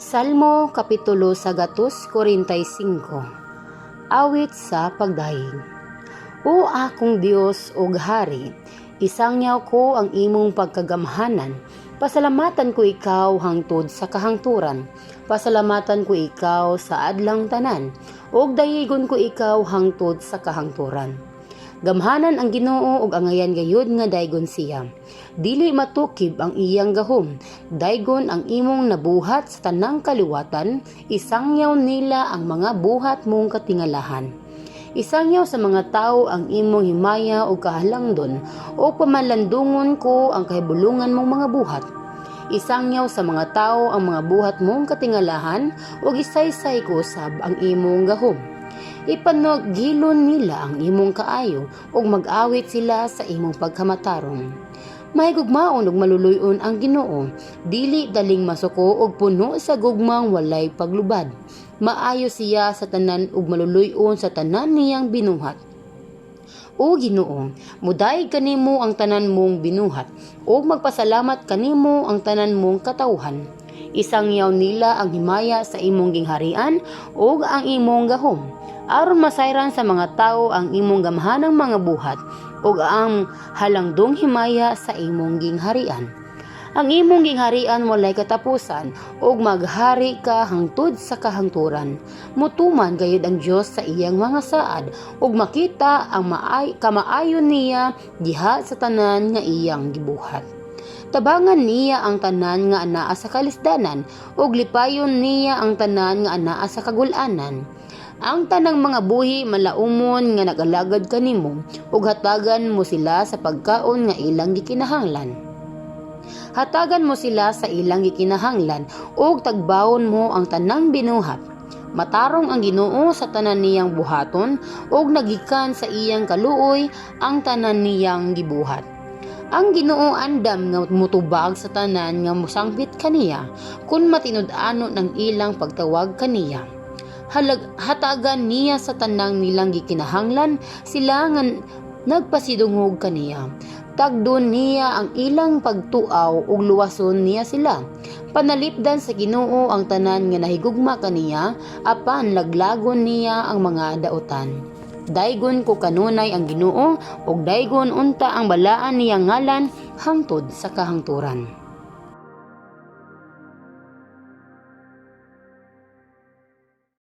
Salmo Kapitulo 145. Awit sa pagdaig. O akong Dios o Hari, isangyaw ko ang imong pagkagamhanan. Pasalamatan ko ikaw hangtod sa kahangturan. Pasalamatan ko ikaw sa adlang tanan. Og dayigon ko ikaw hangtod sa kahangturan. Gamhanan ang Ginoo og angayan gayud nga daygon siya. Dili matukib ang iyang gahom. Daygon ang imong nabuhat sa tanang kaliwatan, isangyaw nila ang mga buhat mong katingalahan. Isangyaw sa mga tao ang imong himaya o kahalangdon, o pamalandungon ko ang kahibulungan mong mga buhat. Isangyaw sa mga tao ang mga buhat mong katingalahan, o gisaysay ko sab ang imong gahom. Ipanagilon nila ang imong kaayo, ug mag-awit sila sa imong pagkamatarong. Mahigugmaon ug maluluyon ang Ginoo, dili daling masuko ug puno sa gugmang walay paglubad. Maayo siya sa tanan ug maluluyon sa tanan niyang binuhat. O Ginoo, mudaig kanimo ang tanan mong binuhat, ug magpasalamat kanimo ang tanan mong katawhan. Isangyaw nila ang himaya sa imong gingharian ug ang imong gahom, aron masayran sa mga tao ang imong gamhanang mga buhat ug ang halangdong himaya sa imong gingharian. Ang imong gingharian walay katapusan ug maghari ka hangtod sa kahangturan. Mutuman gayud ang Dios sa iyang mga saad ug makita ang kamaayon niya diha sa tanan nga iyang gibuhat. Tabangan niya ang tanan nga anaa sa kalisdanan ug lipayon niya ang tanan nga anaa sa kagul-anan. Ang tanang mga buhi malaumon nga nagalagad kanimo ug hatagan mo sila sa pagkaon nga ilang gikinahanglan. Hatagan mo sila sa ilang gikinahanglan ug tagbawon mo ang tanang binuhat. Matarong ang Ginoo sa tanan niyang buhaton ug nagikan sa iyang kaluoy ang tanan niyang gibuhat. Ang Ginoo andam nga mutubag sa tanan nga musangpit kaniya kun matinud-ano ng ilang pagtawag kaniya. Hatagan niya sa tanang nilang gikinahanglan sila nga nagpasidungog kaniya. Tagdon niya ang ilang pagtuaw ug luwason niya sila. Panalipdan sa Ginoo ang tanan nga nahigugma kaniya, apan laglagon niya ang mga daotan. Daygon ko kanunay ang Ginoo ug daygon unta ang balaan niyang ngalan hangtod sa kahangturan.